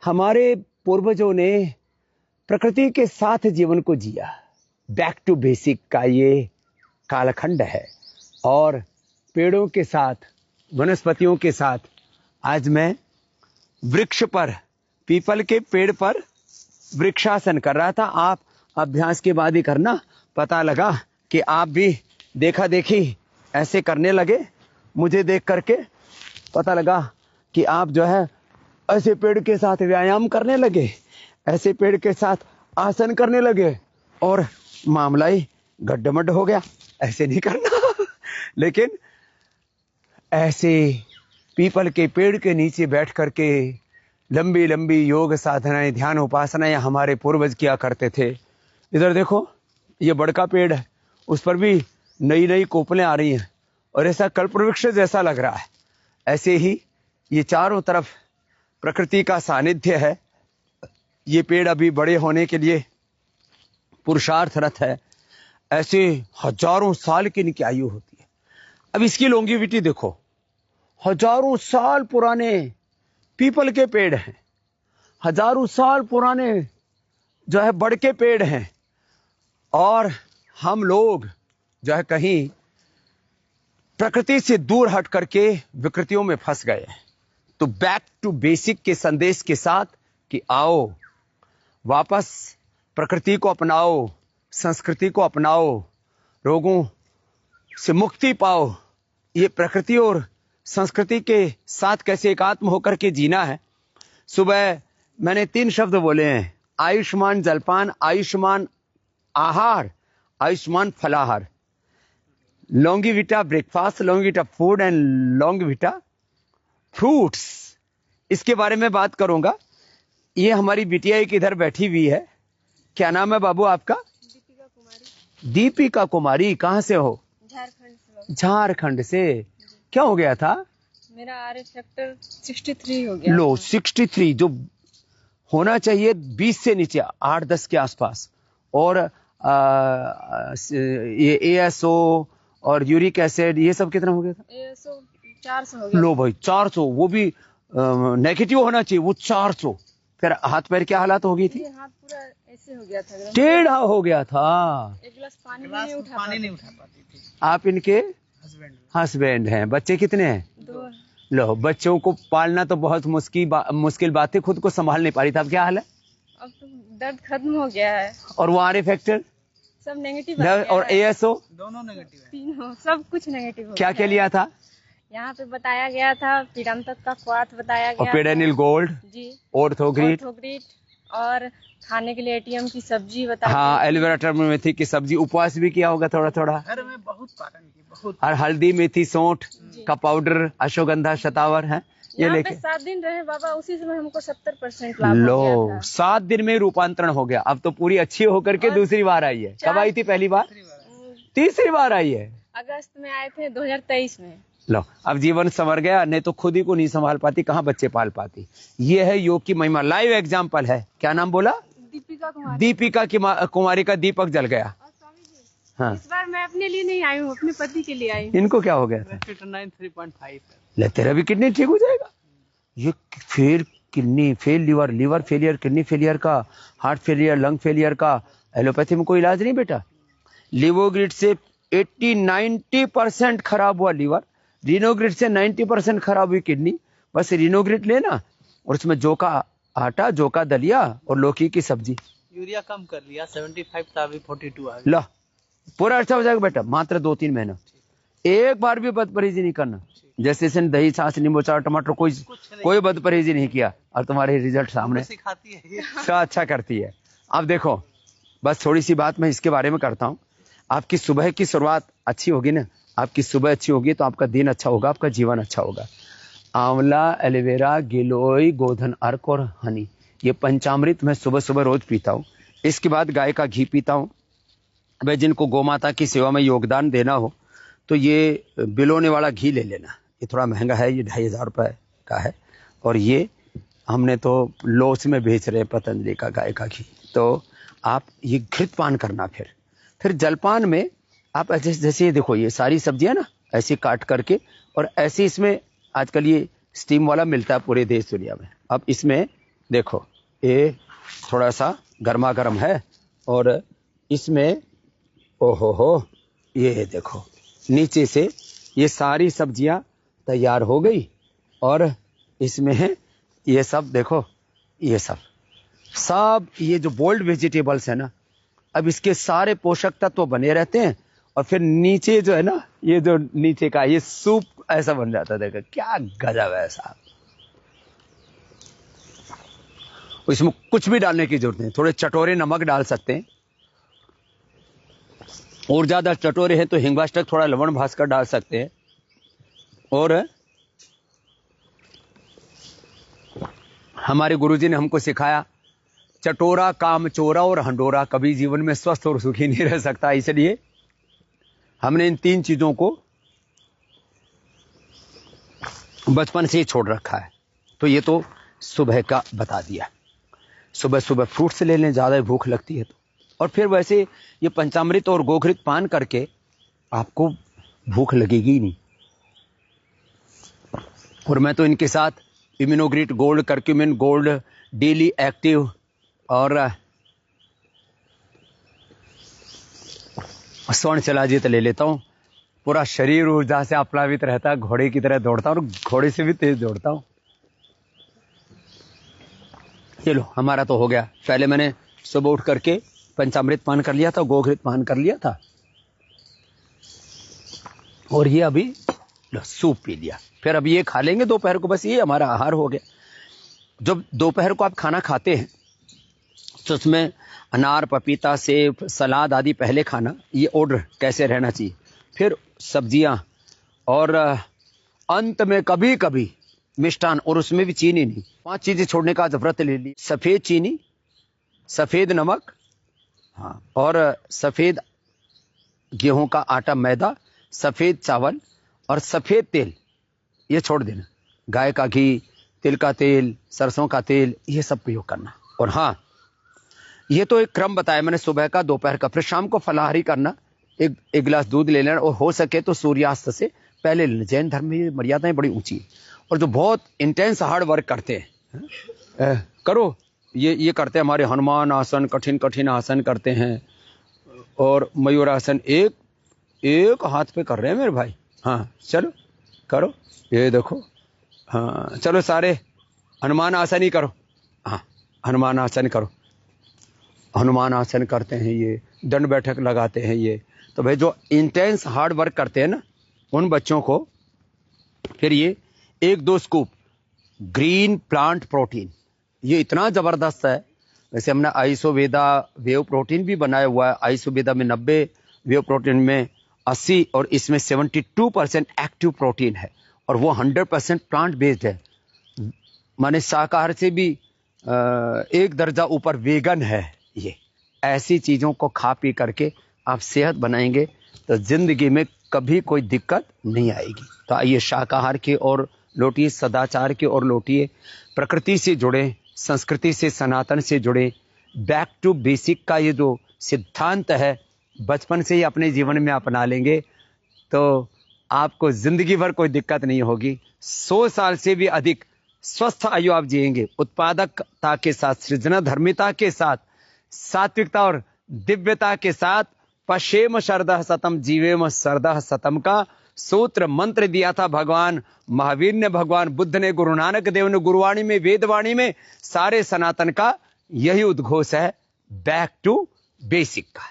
हमारे पूर्वजों ने प्रकृति के साथ जीवन को जिया। बैक टू बेसिक का ये कालखंड है और पेड़ों के साथ, वनस्पतियों के साथ आज मैं वृक्ष पर, पीपल के पेड़ पर वृक्षासन कर रहा था। आप अभ्यास के बाद ही करना। पता लगा कि आप भी देखा देखी ऐसे करने लगे। मुझे देख करके पता लगा कि आप जो है ऐसे पेड़ के साथ व्यायाम करने लगे, ऐसे पेड़ के साथ आसन करने लगे और मामला ही गड्ढमड्ढ हो गया। ऐसे नहीं करना लेकिन ऐसे पीपल के पेड़ के नीचे बैठ करके लंबी लंबी योग साधनाएं, ध्यान उपासनाएं हमारे पूर्वज किया करते थे। इधर देखो, ये बड़ का पेड़ है, उस पर भी नई नई कोपलें आ रही हैं और ऐसा कल्पवृक्ष जैसा लग रहा है। ऐसे ही ये चारों तरफ प्रकृति का सानिध्य है। ये पेड़ अभी बड़े होने के लिए पुरुषार्थरत है। ऐसे हजारों साल की इनकी आयु होती है। अब इसकी लॉन्गिविटी देखो, हजारों साल पुराने पीपल के पेड़ हैं, हजारों साल पुराने जो है बड़ के पेड़ हैं और हम लोग जो है कहीं प्रकृति से दूर हट करके विकृतियों में फंस गए हैं। तो बैक टू बेसिक के संदेश के साथ कि आओ वापस प्रकृति को अपनाओ, संस्कृति को अपनाओ, रोगों से मुक्ति पाओ। ये प्रकृति और संस्कृति के साथ कैसे एकात्म होकर के जीना है। सुबह मैंने 3 शब्द बोले हैं, आयुष्मान जलपान, आयुष्मान आहार, आयुष्मान फलाहार। लॉन्गिविटा ब्रेकफास्ट, लॉन्गिविटा फूड एंड लॉन्गिविटा फ्रूट्स। इसके बारे में बात करूंगा। ये हमारी बिटिया एक इधर बैठी हुई है। क्या नाम है बाबू आपका? दीपिका कुमारी। दीपिका कुमारी। कहाँ से हो? झारखंड से। झारखंड से। क्या हो गया था? मेरा आरएच फैक्टर 63 हो गया। लो 63, जो होना चाहिए 20 से नीचे, 8-10 के आसपास। और ये ASO और यूरिक एसिड ये सब कितना हो गया था? ASO 400 हो गया। लो भाई 400, वो भी नेगेटिव होना चाहिए, वो 400। फिर हाथ पैर क्या हालत हो गई थी? हाथ पूरा ऐसे हो गया था, टेढ़ा हो गया था। एक गिलास पानी नहीं उठा पाती थी। आप इनके हस्बैंड हैं। बच्चे कितने हैं? 2। लो, बच्चों को पालना तो बहुत मुश्किल बात है, खुद को संभाल नहीं पा रही था। अब क्या हाल है? अब तो दर्द खत्म हो गया है। और वो आर फैक्टर सब नेगेटिव और ASO दोनों नेगेटिव है। तीनों सब कुछ नेगेटिव हो क्या क्या लिया था? यहाँ पे बताया गया था पीड़ांतक का क्वाथ बताया और गया, पेडेनिल गोल्ड जी, ऑर्थोग्रिट और खाने के लिए ATM की सब्जी बताया। हाँ, एलोवेरा टर्मरिक मेथी की सब्जी। उपवास भी किया होगा थोड़ा थोड़ा। घर में बहुत पालन की, बहुत। और हल्दी, मेथी, सौंठ का पाउडर, अश्वगंधा, शतावर है ये यहाँ लेके। पे 7 दिन रहे बाबा, उसी समय हमको 70% लाभ हो लो गया था। 7 दिन में रूपांतरण हो गया। अब तो पूरी अच्छी होकर के दूसरी बार आई है। कब आई थी पहली बार? तीसरी बार आई है। अगस्त में आए थे 2023 में। लो, अब जीवन संवर गया। नहीं तो खुद ही को नहीं संभाल पाती, कहाँ बच्चे पाल पाती। ये है योग की महिमा। लाइव एग्जाम्पल है। क्या नाम बोला? दीपिका कुमारी। दीपिका कुमारी का दीपक जल गया। और स्वामी जी, हाँ, इस बार मैं अपने लिए नहीं आई हूँ, अपने पति के लिए आई हूँ। इनको क्या हो गया था? 3.5 ले, तेरा भी किडनी ठीक हो जाएगा। ये kidney fail, liver failure, kidney failure का, हार्ट फेलियर, लंग फेलियर का एलोपैथी में कोई इलाज नहीं बेटा। लिवोग्रिड से 80-90% खराब हुआ लीवर, रिनोग्रिड से 90% खराब हुई किडनी। बस रिनोग्रिड लेना और उसमें जौ का आटा, जौ का दलिया और लौकी की सब्जी। यूरिया कम कर लिया, 75 था, अभी 42 आ गया। लो, पूरा अच्छा हो जाएगा बेटा। मात्र 2-3 महीना। एक बार भी बदपरहेजी नहीं करना। जैसे इसने दही, छाछ, नींबू, चार, टमाटर कोई बदपरहेजी नहीं किया और तुम्हारे रिजल्ट सामने। सिखाती है ये। सब अच्छा करती है। अब देखो, बस थोड़ी सी बात मैं इसके बारे में करता हूँ। आपकी सुबह की शुरुआत अच्छी होगी ना, आपकी सुबह अच्छी होगी तो आपका दिन अच्छा होगा, आपका जीवन अच्छा होगा। आंवला, एलोवेरा, गिलोय, गोधन अर्क और हनी, ये पंचामृत मैं सुबह सुबह रोज पीता हूँ। इसके बाद गाय का घी पीता हूँ। भाई जिनको गौ माता की सेवा में योगदान देना हो तो ये बिलोने वाला घी ले लेना। ये थोड़ा महंगा है, ये 2500 रुपये का है और ये हमने तो लॉस में बेच रहे पतंजलि का गाय का घी। तो आप ये घृत पान करना। फिर जलपान में आप ऐसे, जैसे ये देखो, ये सारी सब्जियां ना ऐसे काट करके और ऐसे इसमें आजकल ये स्टीम वाला मिलता है पूरे देश दुनिया में। अब इसमें देखो ये थोड़ा सा गर्मा गर्म है और इसमें ओहो हो, ये देखो नीचे से ये सारी सब्जियां तैयार हो गई और इसमें ये सब देखो, ये सब ये जो बोल्ड वेजिटेबल्स है ना, अब इसके सारे पोषक तत्व तो बने रहते हैं और फिर नीचे जो है ना, ये जो नीचे का ये सूप ऐसा बन जाता है। देखो क्या गजब है साहब। इसमें कुछ भी डालने की जरूरत नहीं, थोड़े चटोरे नमक डाल सकते हैं और ज्यादा चटोरे हैं तो हिंगवाष्टक थोड़ा लवण भास्कर डाल सकते हैं। और हमारे गुरुजी ने हमको सिखाया, चटोरा कामचोरा और हंडोरा कभी जीवन में स्वस्थ और सुखी नहीं रह सकता, इसलिए हमने इन 3 चीजों को बचपन से ही छोड़ रखा है। तो ये तो सुबह का बता दिया, सुबह सुबह फ्रूट्स ले लें, ज्यादा भूख लगती है तो। और फिर वैसे ये पंचामृत और गोघृत पान करके आपको भूख लगेगी ही नहीं। और मैं तो इनके साथ Immunogrit gold, curcumin gold, daily active और स्वर्ण शिलाजीत ले लेता हूं। पूरा शरीर ऊर्जा से आप्लावित रहता है, घोड़े की तरह दौड़ता हूं और घोड़े से भी तेज दौड़ता हूं। चलो हमारा तो हो गया। पहले मैंने सुबह उठ करके पंचामृत पान कर लिया था, गोघृत पान कर लिया था और ये अभी सूप पी लिया। फिर अभी ये खा लेंगे दोपहर को, बस ये हमारा आहार हो गया। जब दोपहर को आप खाना खाते हैं तो उसमें अनार, पपीता, सेब, सलाद आदि पहले खाना, ये ऑर्डर कैसे रहना चाहिए। फिर सब्जियां और अंत में कभी कभी मिष्टान, और उसमें भी चीनी नहीं। 5 चीजें छोड़ने का व्रत ले ली। सफेद चीनी, सफेद नमक, हाँ, और सफेद गेहूं का आटा मैदा, सफेद चावल और सफेद तेल, ये छोड़ देना। गाय का घी, तिल का तेल, सरसों का तेल, ये सब प्रयोग करना। और हाँ, ये तो एक क्रम बताया मैंने, सुबह का, दोपहर का, फिर शाम को फलाहारी करना। एक गिलास दूध ले लेना और हो सके तो सूर्यास्त से पहले लेना। जैन धर्म में मर्यादाएं बड़ी ऊंची है। और जो बहुत इंटेंस हार्ड वर्क करते हैं, करो, ये करते हैं हमारे हनुमान आसन, कठिन कठिन आसन करते हैं और मयूरासन एक हाथ पे कर रहे हैं मेरे भाई। हाँ चलो करो, ये देखो, हाँ चलो सारे हनुमान आसन ही करो। हाँ हनुमान आसन करो, हनुमान आसन करते हैं, ये दंड बैठक लगाते हैं। ये तो भाई जो इंटेंस हार्ड वर्क करते हैं ना, उन बच्चों को फिर ये 1-2 स्कूप ग्रीन प्लांट प्रोटीन, ये इतना जबरदस्त है। वैसे हमने आइसोवेदा वेव प्रोटीन भी बनाया हुआ है। आइसोवेदा में 90, वेव प्रोटीन में 80 और इसमें 72% एक्टिव प्रोटीन है और वो 100% प्लांट बेस्ड है। माने शाकाहार से भी 1 दर्जा ऊपर वेगन है। ये ऐसी चीजों को खा पी करके आप सेहत बनाएंगे तो जिंदगी में कभी कोई दिक्कत नहीं आएगी। तो आइए शाकाहार की ओर लौटिए, सदाचार की ओर लौटिए, प्रकृति से जुड़े, संस्कृति से, सनातन से जुड़े। बैक टू बेसिक का ये जो सिद्धांत है, बचपन से ही अपने जीवन में अपना लेंगे तो आपको जिंदगी भर कोई दिक्कत नहीं होगी। 100 साल से भी अधिक स्वस्थ आयु आप जिएंगे, उत्पादकता के साथ, सृजना धर्मिता के साथ, सात्विकता और दिव्यता के साथ। पश्येम शरदः शतम जीवेम शरदः शतम का सूत्र मंत्र दिया था भगवान महावीर ने, भगवान बुद्ध ने, गुरु नानक देव ने, गुरुवाणी में, वेदवाणी में। सारे सनातन का यही उद्घोष है, बैक टू बेसिक का।